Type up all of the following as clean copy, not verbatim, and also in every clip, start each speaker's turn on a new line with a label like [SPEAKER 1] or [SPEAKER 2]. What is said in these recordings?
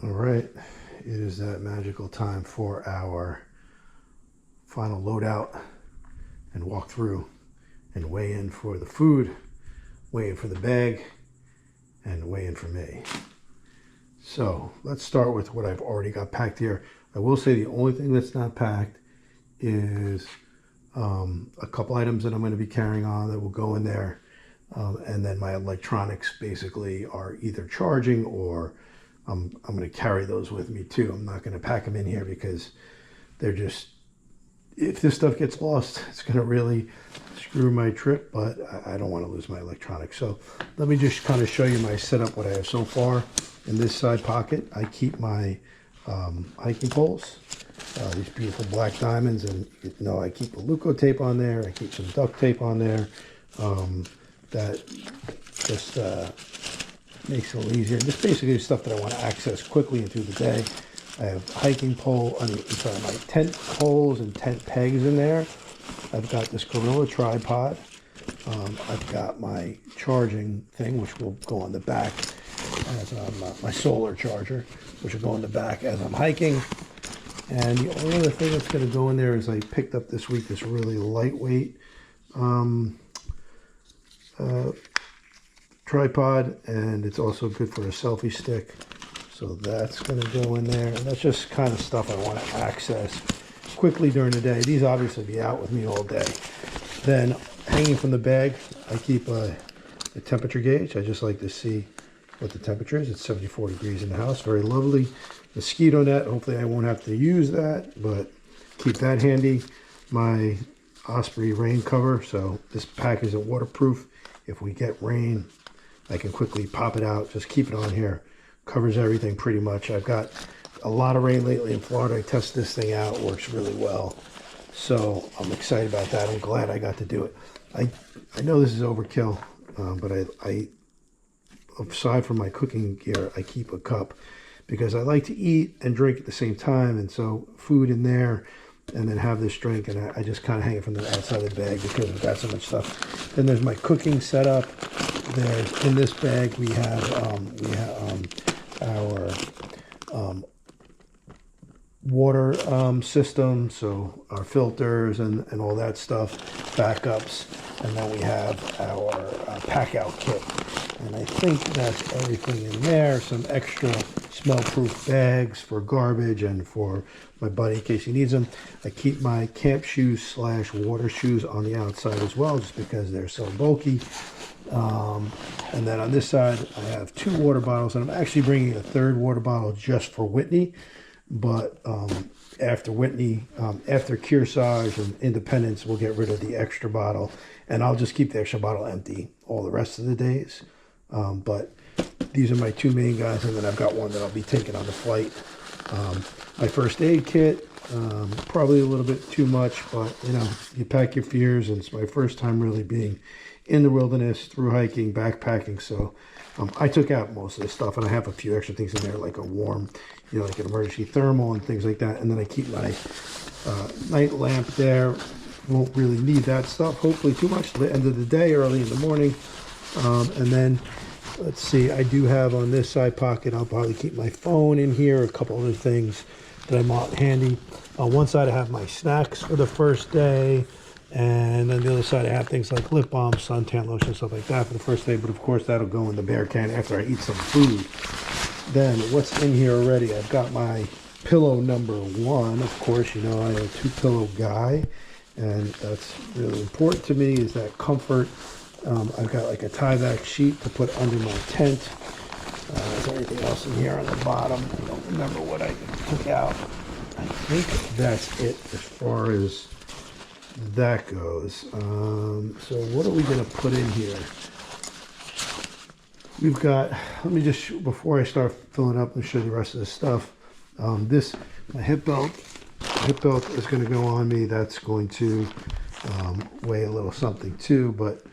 [SPEAKER 1] All right, it is that magical time for our final loadout and walk through and weigh in for the food, weigh in for the bag, and weigh in for me. So let's start with what I've already got packed here. I will say the only thing that's not packed is a couple items that I'm going to be carrying on that will go in there. And then my electronics basically are either charging or I'm going to carry those with me too. I'm not going to pack them in here because they're just, if this stuff gets lost, it's going to really screw my trip, but I don't want to lose my electronics. So let me just kind of show you my setup, what I have so far. In this side pocket, I keep my hiking poles, these beautiful black diamonds, and you know I keep a Leuco tape on there. I keep some duct tape on there. That just makes it a little easier. Just basically stuff that I want to access quickly and through the day. I have hiking pole, my tent poles and tent pegs in there. I've got this Gorilla tripod. I've got my charging thing, which will go on the back as my solar charger, which will go in the back as I'm hiking. And the only other thing that's going to go in there is I picked up this week this really lightweight tripod, and it's also good for a selfie stick. So that's going to go in there. And that's just kind of stuff I want to access quickly during the day. These obviously be out with me all day. Then hanging from the bag, I keep a temperature gauge. I just like to see what the temperature is. It's 74 degrees in the house. Very lovely. Mosquito net. Hopefully I won't have to use that, but keep that handy. My Osprey rain cover. So this pack isn't waterproof. If we get rain, I can quickly pop it out. Just keep it on here. Covers everything pretty much. I've got a lot of rain lately in Florida. I tested this thing out. It works really well. So I'm excited about that. I'm glad I got to do it. I know this is overkill, but I aside from my cooking gear, I keep a cup because I like to eat and drink at the same time. And so food in there and then have this drink, and I just kind of hang it from the outside of the bag because I've got so much stuff. Then there's my cooking setup. There's in this bag we have our water system, so our filters and all that stuff, backups, and then we have our pack out kit. And I think that's everything in there. Some extra smell-proof bags for garbage and for my buddy in case he needs them. I keep my camp shoes / water shoes on the outside as well, just because they're so bulky. And then on this side, I have 2 water bottles, and I'm actually bringing a 3rd water bottle just for Whitney. But after Whitney, after Kearsarge and Independence, we'll get rid of the extra bottle, and I'll just keep the extra bottle empty all the rest of the days. But these are my 2 main guys, and then I've got one that I'll be taking on the flight. My first aid kit, probably a little bit too much, but you know, you pack your fears, and it's my first time really being in the wilderness, through hiking, backpacking. So I took out most of this stuff, and I have a few extra things in there, like a warm, you know, like an emergency thermal and things like that. And then I keep my night lamp there. Won't really need that stuff, hopefully too much at the end of the day, early in the morning. And then let's see, I do have on this side pocket, I'll probably keep my phone in here, a couple other things that I want handy. On one side I have my snacks for the first day, and on the other side I have things like lip balm, suntan lotion, stuff like that for the first day. But of course that'll go in the bear can after I eat some food. Then what's in here already? I've got my pillow number 1. Of course, you know, I'm a 2-pillow guy, and that's really important to me, is that comfort. I've got like a Tyvek sheet to put under my tent. There's anything else in here on the bottom? I don't remember what I took out. I think that's it as far as that goes. So what are we going to put in here? We've got, let me just, before I start filling up and show you the rest of this stuff, my hip belt is going to go on me. That's going to weigh a little something too, but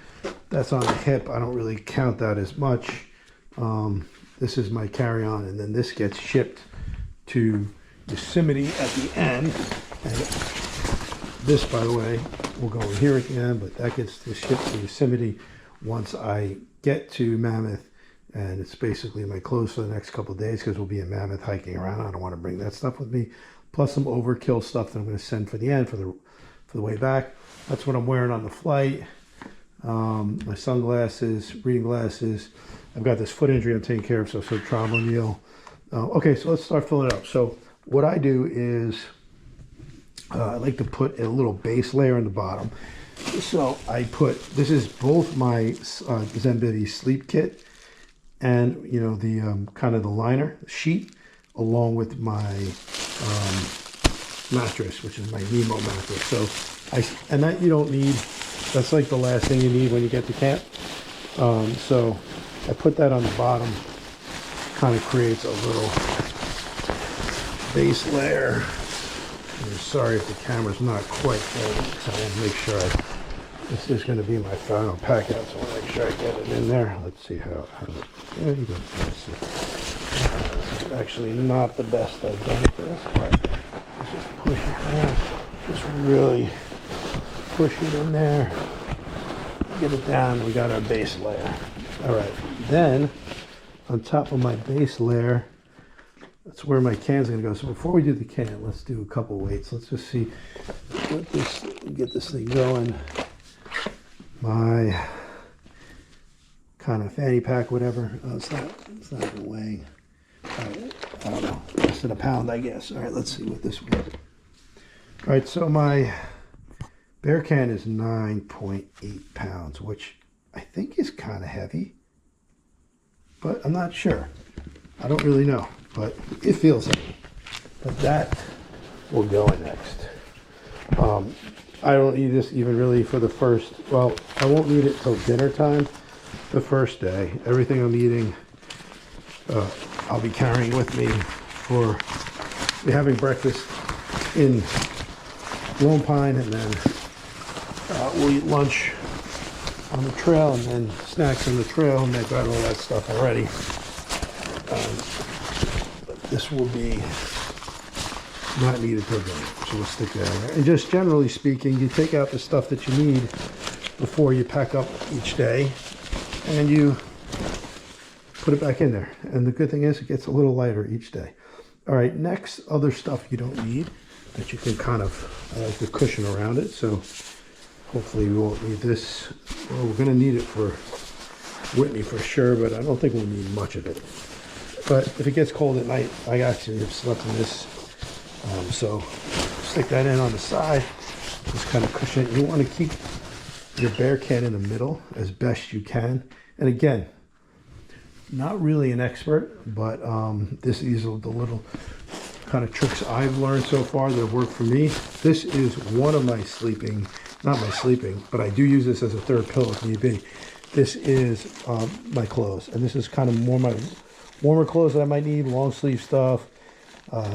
[SPEAKER 1] that's on the hip. I don't really count that as much. This is my carry-on, and then this gets shipped to Yosemite at the end. And this, by the way, will go in here at the end, but that gets shipped to Yosemite once I get to Mammoth And it's basically my clothes for the next couple of days because we'll be in Mammoth hiking around. I don't want to bring that stuff with me. Plus some overkill stuff that I'm going to send for the end, for the way back. That's what I'm wearing on the flight. My sunglasses, reading glasses. I've got this foot injury I'm taking care of, so trauma meal. Okay, so let's start filling it up. So what I do is I like to put a little base layer on the bottom. So I put, this is both my Zenbity sleep kit and, you know, the kind of the liner sheet, along with my mattress, which is my NEMO mattress. So and that you don't need, that's like the last thing you need when you get to camp. So I put that on the bottom, kind of creates a little base layer. I'm sorry if the camera's not quite there, so I want to make sure this is going to be my final pack out, so I want to make sure I get it in there. Let's see how there you go. Let's see. This is actually not the best I've done for this part. Let's just push it down. Just really push it in there. Get it down. We got our base layer. All right. Then, on top of my base layer, that's where my can's going to go. So before we do the can, let's do a couple weights. Let's just see, get this thing going. My kind of fanny pack, whatever. It's not even weighing. I don't know, less than a pound, I guess. All right, let's see what this weighs. All right, so my bear can is 9.8 pounds, which I think is kind of heavy, but I'm not sure. I don't really know, but it feels heavy. But that will go in next. I don't need this even really for the first, well, I won't need it till dinner time the first day. Everything I'm eating, I'll be carrying with me for having breakfast in Lone Pine, and then we'll eat lunch on the trail, and then snacks on the trail, and I've got all that stuff already. But this will be not needed till dinner, so we'll stick that in there. And just generally speaking, you take out the stuff that you need before you pack up each day, and you put it back in there. And the good thing is it gets a little lighter each day. All right, next, other stuff you don't need that you can kind of, I like the cushion around it, so hopefully we won't need this. Well, we're gonna need it for Whitney for sure, but I don't think we'll need much of it. But if it gets cold at night, I actually have slept in this. So stick that in on the side, just kind of cushion it. You want to keep your bear can in the middle as best you can. And again, not really an expert, but these are the little kind of tricks I've learned so far that have worked for me. This is one of my sleeping, not my sleeping, but I do use this as a third pillow if need be. This is my clothes, and this is kind of more my warmer clothes that I might need, long sleeve stuff,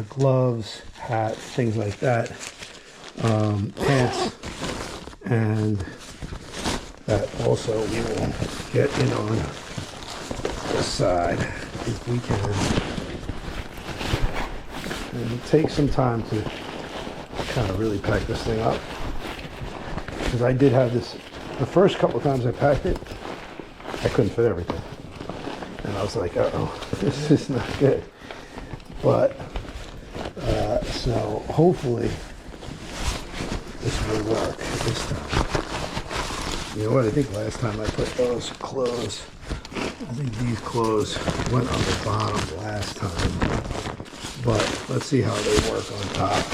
[SPEAKER 1] gloves, hat, things like that, pants, and that also we will get in on the side if we can. And it takes some time to kind of really pack this thing up, because I did have this, the first couple of times I packed it, I couldn't fit everything. And I was like, uh-oh, this is not good. But, so hopefully this will work this time. You know what, I think last time I put those clothes, I think these clothes went on the bottom last time. But let's see how they work on top.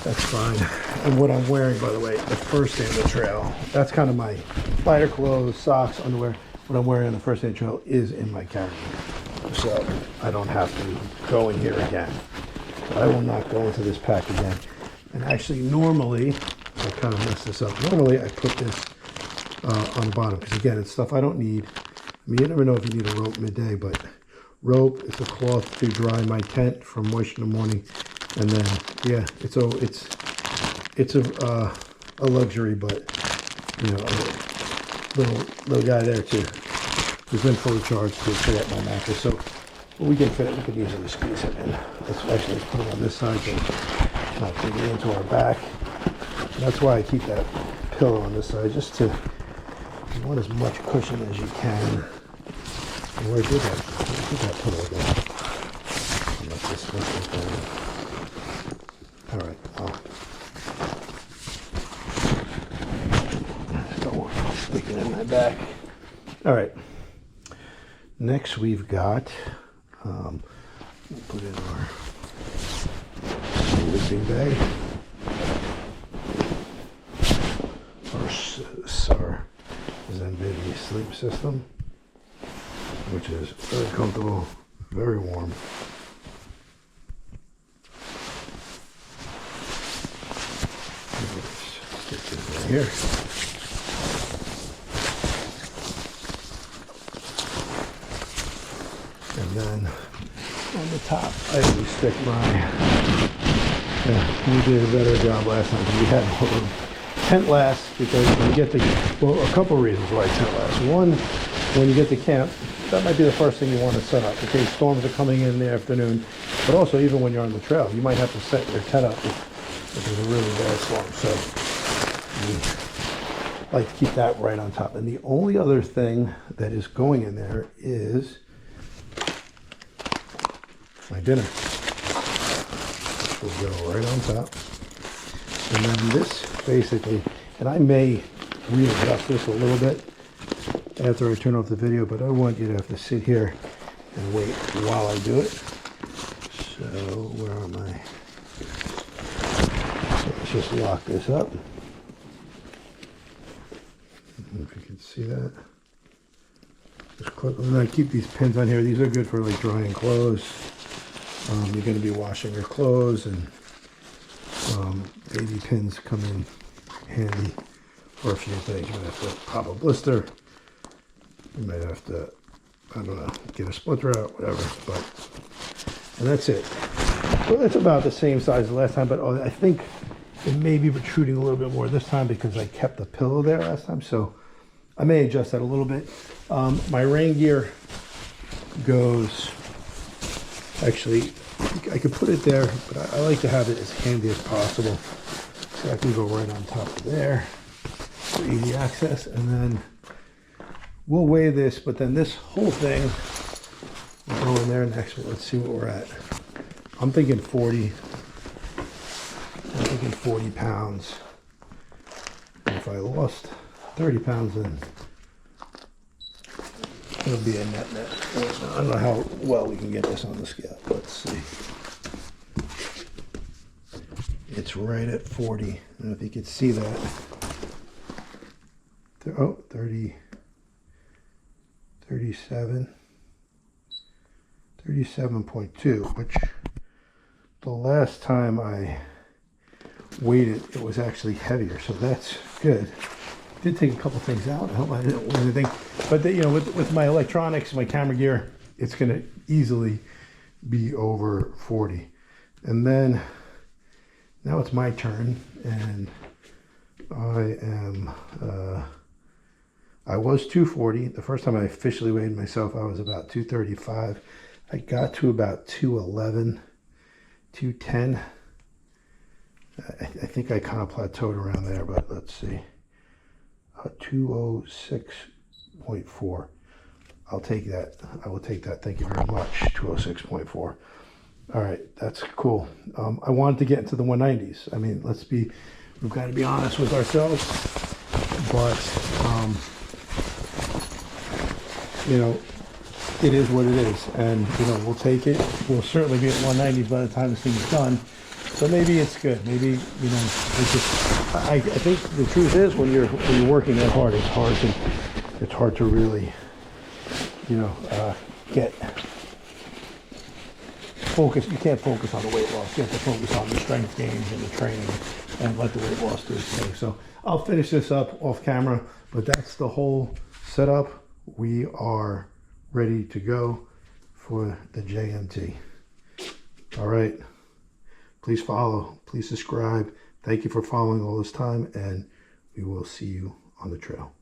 [SPEAKER 1] That's fine. And what I'm wearing, by the way, the first day of the trail, that's kind of my lighter clothes, socks, underwear. What I'm wearing on the first day of the trail is in my carry-on. So I don't have to go in here again. But I will not go into this pack again. And actually, normally, I kind of messed this up. Normally, I put this on the bottom, because again, it's stuff I don't need. I mean, you never know if you need a rope midday, but rope, it's a cloth to dry my tent from moisture in the morning. And then, yeah, it's a luxury, but, you know, little guy there too, who's been fully charged to fill up my mattress. So we can fit it, we can easily squeeze it in. Let's put it on this side so it's not digging into our back. And that's why I keep that pillow on this side, just to You want as much cushion as you can. And where did that pillow go? Unless this is going. All right. Don't stick it in my back. All right. Next, we've got. We'll put in our sleeping bag. Our Zen Baby sleep system, which is very comfortable, very warm. Stick this right here. And then on the top, I always stick my. We did a better job last time because we had a little tent lasts, because when you get to, well, a couple reasons why tent lasts. One, when you get to camp, that might be the first thing you want to set up. Okay, storms are coming in the afternoon, but also even when you're on the trail, you might have to set your tent up if there's a really bad storm. So we like to keep that right on top. And the only other thing that is going in there is my dinner, which will go right on top. And then this basically, and I may readjust this a little bit after I turn off the video, but I want you to have to sit here and wait while I do it. So where am I? So let's just lock this up. If you can see that. Just clip. I'm going to keep these pins on here. These are good for like drying clothes. You're going to be washing your clothes, and baby pins come in handy for a few things. You might have to pop a blister. You might have to, I don't know, get a splinter out, whatever. And that's it. Well, it's about the same size as last time, but I think it may be protruding a little bit more this time because I kept the pillow there last time. So I may adjust that a little bit. My rain gear goes, actually, I could put it there, but I like to have it as handy as possible. So I can go right on top of there for easy access. And then we'll weigh this, but then this whole thing will go in there next. Let's see what we're at. I'm thinking 40 pounds. And if I lost 30 pounds, then it'll be a net. I don't know how well we can get this on the scale. Let's see. It's right at 40. I don't know if you can see that. Oh, 30, 37, 37.2, which the last time I weighed it, it was actually heavier. So that's good. Did take a couple things out. I hope I didn't lose anything. But you know, with my electronics, my camera gear, it's going to easily be over 40. And then now it's my turn, and I was 240. The first time I officially weighed myself, I was about 235. I got to about 211, 210. I think I kind of plateaued around there, but let's see. 206.4. I'll take that. I will take that. Thank you very much. 206.4. All right, that's cool. I wanted to get into the 190s. I mean, we've got to be honest with ourselves, but you know, it is what it is, and you know, we'll take it. We'll certainly be at 190s by the time this thing's done. So maybe it's good. Maybe, you know, it's just, I think the truth is when you're working that hard, it's hard to really, you know, get focused. You can't focus on the weight loss. You have to focus on the strength gains and the training, and let the weight loss do its thing. So I'll finish this up off camera, but that's the whole setup. We are ready to go for the JMT. All right. Please follow, please subscribe. Thank you for following all this time, and we will see you on the trail.